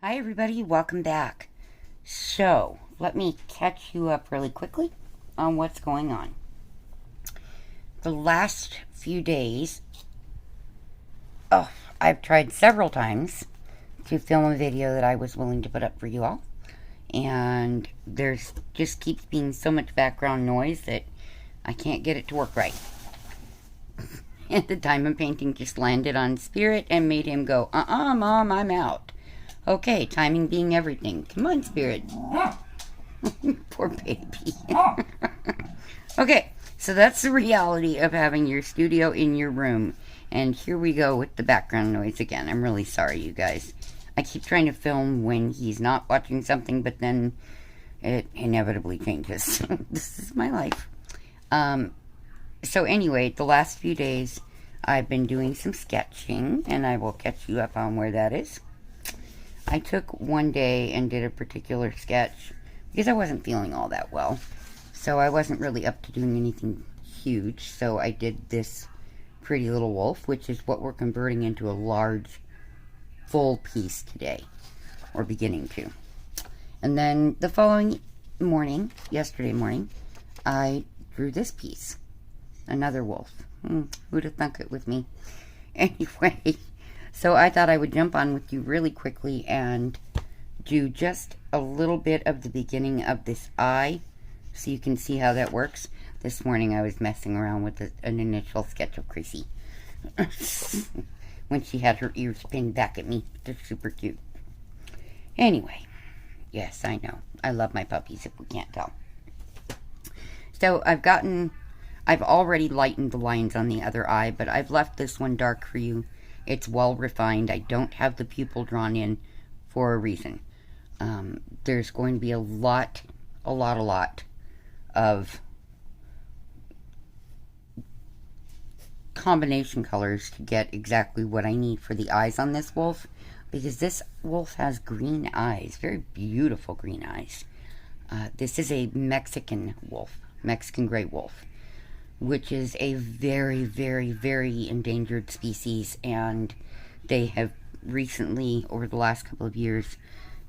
Hi everybody, welcome back. So, let me catch you up really quickly on what's going on. The last few days, I've tried several times to film a video that I was willing to put up for you all. And there's just keeps being so much background noise that I can't get it to work right. And the diamond painting just landed on Spirit and made him go, Mom, I'm out. Okay, timing being everything. Come on, Spirit. Poor baby. Okay, so that's the reality of having your studio in your room. And here we go with the background noise again. I'm really sorry, you guys. I keep trying to film when he's not watching something, but then it inevitably changes. This is my life. So anyway, the last few days, I've been doing some sketching, and I will catch you up on where that is. I took one day and did a particular sketch because I wasn't feeling all that well. So I wasn't really up to doing anything huge. So I did this pretty little wolf, which is what we're converting into a large, full piece today. Or beginning to. And then the following morning, yesterday morning, I drew this piece. Another wolf. Who'd have thunk it with me? Anyway, so I thought I would jump on with you really quickly and do just a little bit of the beginning of this eye so you can see how that works. This morning I was messing around with an initial sketch of Chrissy when she had her ears pinned back at me. They're super cute. Anyway, yes, I know. I love my puppies if we can't tell. So I've already lightened the lines on the other eye, but I've left this one dark for you. It's well refined. I don't have the pupil drawn in for a reason. There's going to be a lot of combination colors to get exactly what I need for the eyes on this wolf, because this wolf has green eyes, very beautiful green eyes. This is a Mexican wolf, Mexican gray wolf, which is a very, very, very endangered species, and they have recently, over the last couple of years,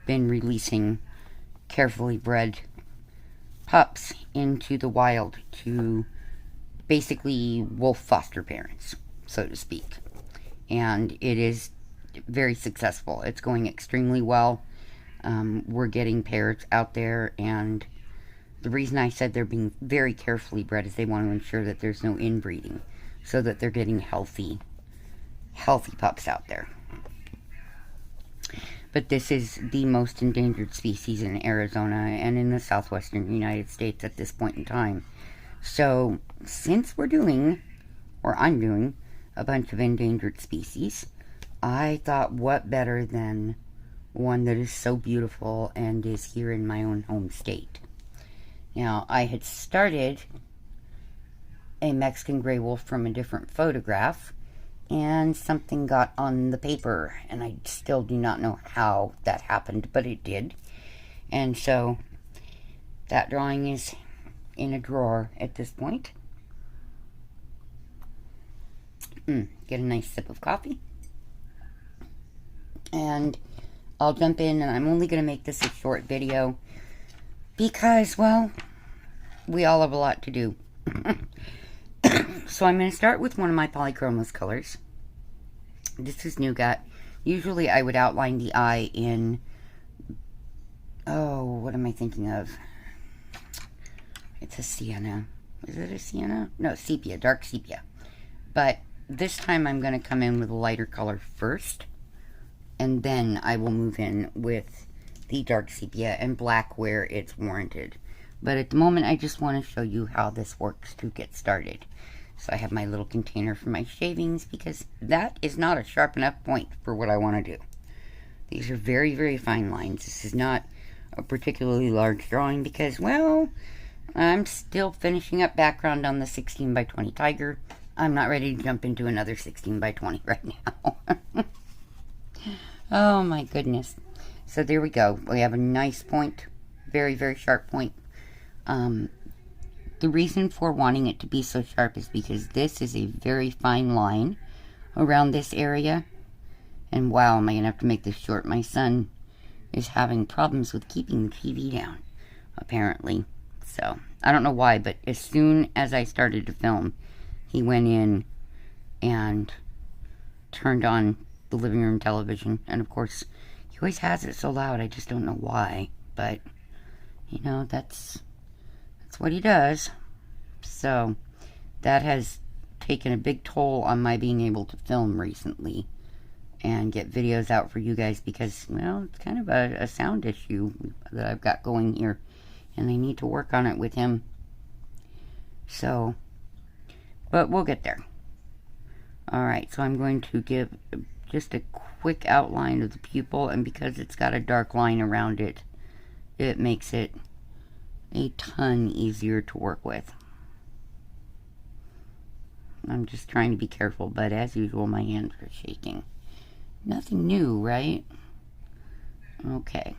been releasing carefully bred pups into the wild to basically wolf foster parents, so to speak. And it is very successful. It's going extremely well. We're getting pairs out there, and the reason I said they're being very carefully bred is they want to ensure that there's no inbreeding, so that they're getting healthy pups out there. But this is the most endangered species in Arizona and in the southwestern United States at this point in time. So, since I'm doing a bunch of endangered species, I thought what better than one that is so beautiful and is here in my own home state. Now, I had started a Mexican gray wolf from a different photograph, and something got on the paper, and I still do not know how that happened, but it did. And so, that drawing is in a drawer at this point. Get a nice sip of coffee. And I'll jump in, and I'm only going to make this a short video because, well, we all have a lot to do. So I'm going to start with one of my polychromos colors. This is Nougat. Usually I would outline the eye in, what am I thinking of? It's a sienna. Is it a sienna? No, sepia, dark sepia. But this time I'm going to come in with a lighter color first, and then I will move in with the dark sepia and black where it's warranted. But at the moment, I just want to show you how this works to get started. So I have my little container for my shavings, because that is not a sharp enough point for what I want to do. These are very, very fine lines. This is not a particularly large drawing because, well, I'm still finishing up background on the 16 by 20 tiger. I'm not ready to jump into another 16 by 20 right now. Oh my goodness. So there we go. We have a nice point. Very, very sharp point. The reason for wanting it to be so sharp is because this is a very fine line around this area. And wow, am I going to have to make this short. My son is having problems with keeping the TV down, apparently. So, I don't know why, but as soon as I started to film, he went in and turned on the living room television. And of course, he always has it so loud, I just don't know why. But, you know, that's what he does. So, that has taken a big toll on my being able to film recently and get videos out for you guys because, well, it's kind of a sound issue that I've got going here, and I need to work on it with him. So, but we'll get there. Alright, so I'm going to give just a quick outline of the pupil, and because it's got a dark line around it, it makes it a ton easier to work with. I'm just trying to be careful, but as usual, my hands are shaking. Nothing new, right? Okay.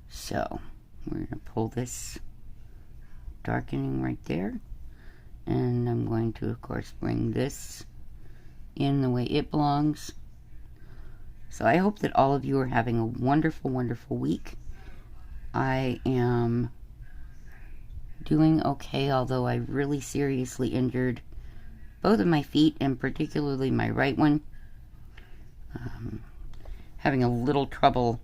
So, we're going to pull this darkening right there. And I'm going to, of course, bring this in the way it belongs. So I hope that all of you are having a wonderful, wonderful week. I am doing okay, although I really seriously injured both of my feet, and particularly my right one. Having a little trouble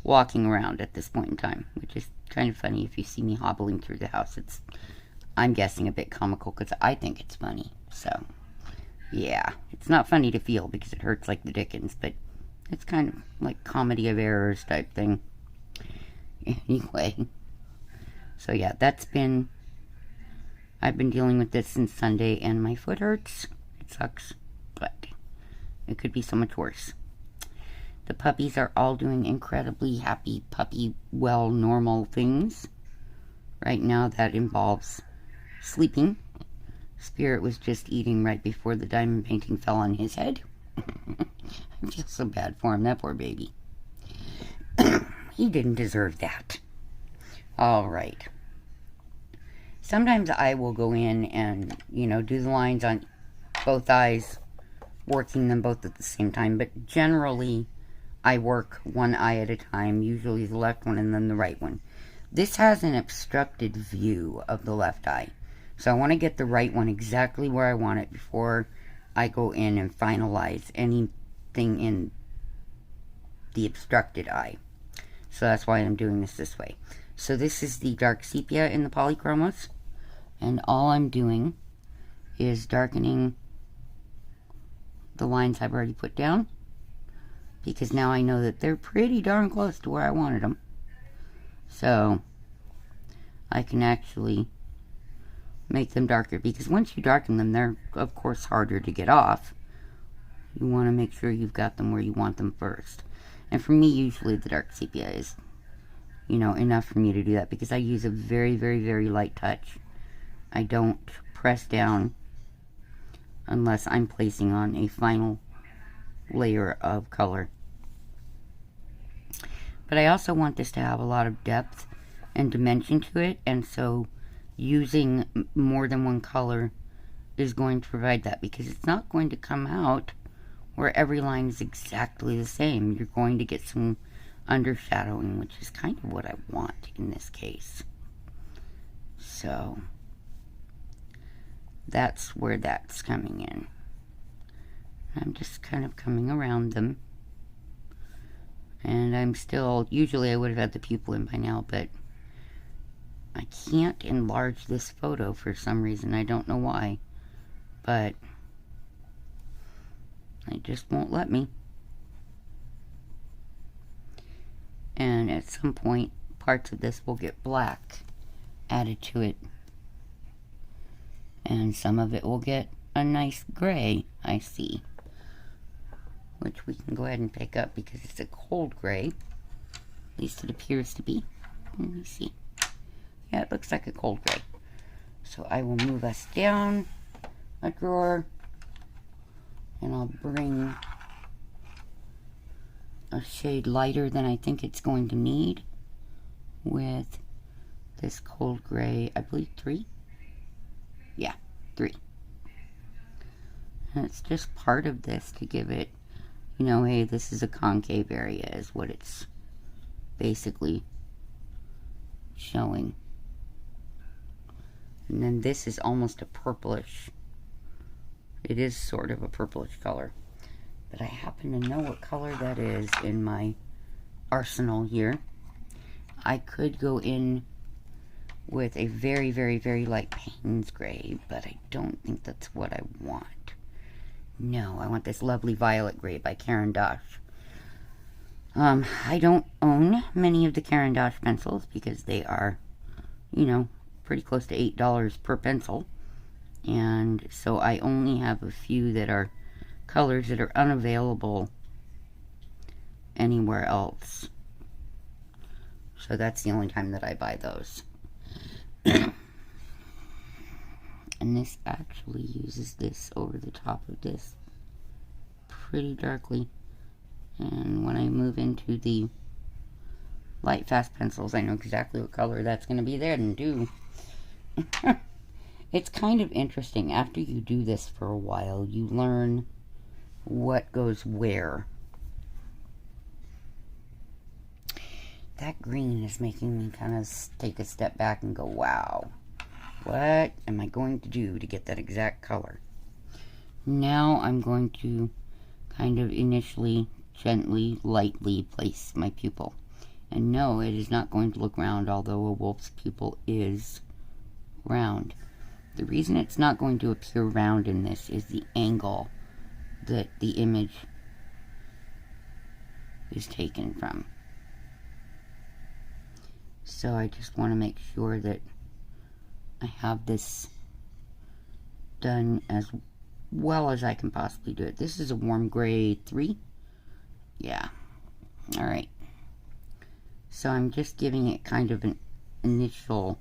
walking around at this point in time, which is kind of funny if you see me hobbling through the house. It's, I'm guessing, a bit comical because I think it's funny. So, yeah, it's not funny to feel because it hurts like the dickens, but it's kind of like comedy of errors type thing. Anyway, so yeah, I've been dealing with this since Sunday, and my foot hurts. It sucks, but it could be so much worse. The puppies are all doing incredibly happy puppy, well, normal things. Right now, that involves sleeping. Spirit was just eating right before the diamond painting fell on his head. I feel so bad for him, that poor baby. He didn't deserve that. All right. Sometimes I will go in and, you know, do the lines on both eyes, working them both at the same time. But generally, I work one eye at a time, usually the left one and then the right one. This has an obstructed view of the left eye. So I want to get the right one exactly where I want it before I go in and finalize anything in the obstructed eye. So that's why I'm doing this way. So this is the dark sepia in the polychromos. And all I'm doing is darkening the lines I've already put down, because now I know that they're pretty darn close to where I wanted them. So I can actually make them darker, because once you darken them, they're of course harder to get off. You want to make sure you've got them where you want them first. And for me, usually the dark sepia is, you know, enough for me to do that, because I use a very, very, very light touch. I don't press down unless I'm placing on a final layer of color. But I also want this to have a lot of depth and dimension to it, and so using more than one color is going to provide that, because it's not going to come out where every line is exactly the same. You're going to get some undershadowing, which is kind of what I want in this case. So that's where that's coming in. I'm just kind of coming around them. And I'm still, usually I would have had the pupil in by now, but I can't enlarge this photo for some reason. I don't know why, but it just won't let me. And at some point, parts of this will get black added to it. And some of it will get a nice gray, I see. Which we can go ahead and pick up because it's a cold gray. At least it appears to be. Let me see. Yeah, it looks like a cold gray. So I will move us down a drawer. And I'll bring a shade lighter than I think it's going to need with this cold gray, I believe 3. Yeah, 3. And it's just part of this to give it you know, hey, this is a concave area is what it's basically showing. And then this is almost a purplish. It is sort of a purplish color. But I happen to know what color that is in my arsenal here. I could go in with a very, very, very light Payne's gray, but I don't think that's what I want. No, I want this lovely violet gray by Caran d'Ache. I don't own many of the Caran d'Ache pencils because they are, you know, pretty close to $8 per pencil. And so I only have a few that are colors that are unavailable anywhere else. So that's the only time that I buy those. And this actually uses this over the top of this pretty darkly. And when I move into the light fast pencils, I know exactly what color that's going to be there and do. It's kind of interesting. After you do this for a while, you learn what goes where. That green is making me kind of take a step back and go, wow, what am I going to do to get that exact color? Now I'm going to kind of initially, gently, lightly place my pupil. And no, it is not going to look round, although a wolf's pupil is round. The reason it's not going to appear round in this is the angle that the image is taken from. So I just want to make sure that I have this done as well as I can possibly do it. This is a warm gray 3. Yeah. Alright. So I'm just giving it kind of an initial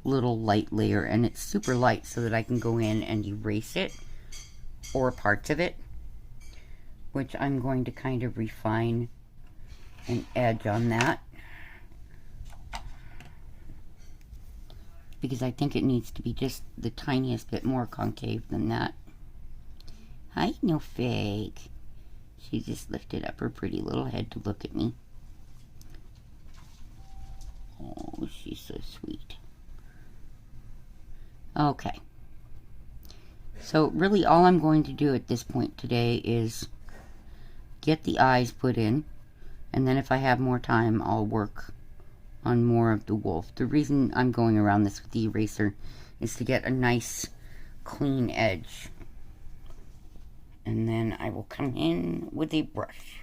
little light layer, and it's super light so that I can go in and erase it or parts of it, which I'm going to kind of refine an edge on that because I think it needs to be just the tiniest bit more concave than that. Hi, no fake. She just lifted up her pretty little head to look at me. Oh, she's so sweet. Okay. So really all I'm going to do at this point today is get the eyes put in, and then if I have more time I'll work on more of the wolf. The reason I'm going around this with the eraser is to get a nice clean edge. And then I will come in with a brush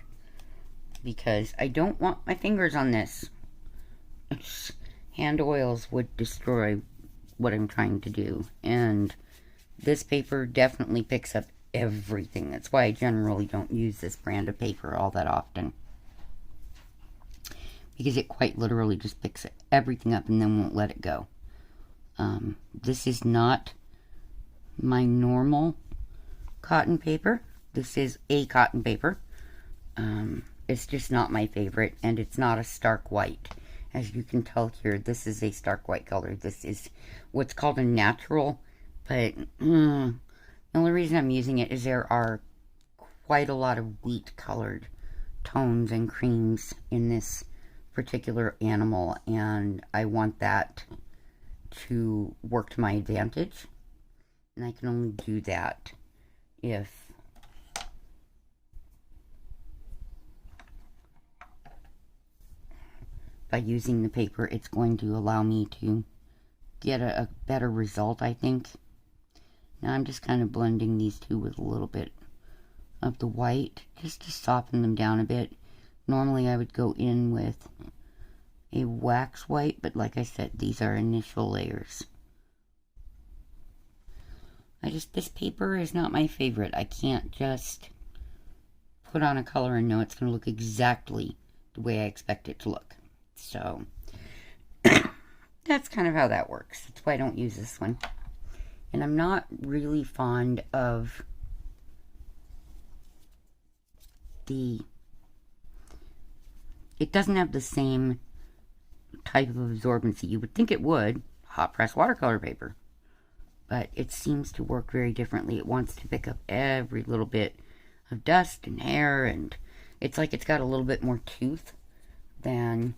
because I don't want my fingers on this. Hand oils would destroy what I'm trying to do, and this paper definitely picks up everything. That's why I generally don't use this brand of paper all that often, because it quite literally just picks everything up and then won't let it go. This is not my normal cotton paper. This is a cotton paper. It's just not my favorite, and it's not a stark white. As you can tell here, this is a stark white color. This is what's called a natural, but the only reason I'm using it is there are quite a lot of wheat colored tones and creams in this particular animal, and I want that to work to my advantage, and I can only do that if by using the paper, it's going to allow me to get a better result, I think. Now I'm just kind of blending these two with a little bit of the white, just to soften them down a bit. Normally I would go in with a wax white, but like I said, these are initial layers. This paper is not my favorite. I can't just put on a color and know it's going to look exactly the way I expect it to look. So, that's kind of how that works. That's why I don't use this one. And I'm not really fond of it doesn't have the same type of absorbency. You would think it would, hot press watercolor paper. But it seems to work very differently. It wants to pick up every little bit of dust and hair, and it's like it's got a little bit more tooth than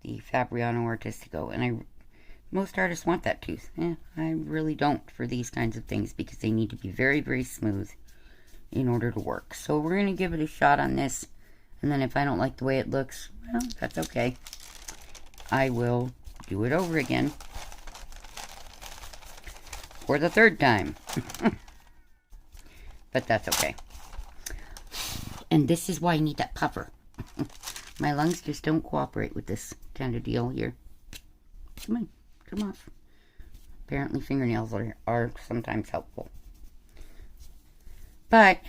the Fabriano Artistico. And most artists want that tooth. I really don't for these kinds of things because they need to be very, very smooth in order to work. So we're going to give it a shot on this, and then if I don't like the way it looks, well, that's okay. I will do it over again for the third time. But that's okay. And this is why I need that puffer. My lungs just don't cooperate with this kind of deal here. Come on, come off. Apparently fingernails are sometimes helpful. But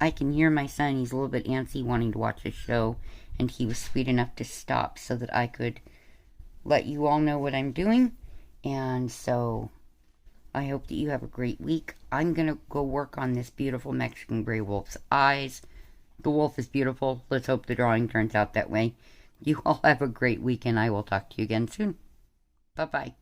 I can hear my son. He's a little bit antsy wanting to watch a show, and he was sweet enough to stop so that I could let you all know what I'm doing. And so I hope that you have a great week. I'm going to go work on this beautiful Mexican gray wolf's eyes. The wolf is beautiful. Let's hope the drawing turns out that way. You all have a great week, and I will talk to you again soon. Bye-bye.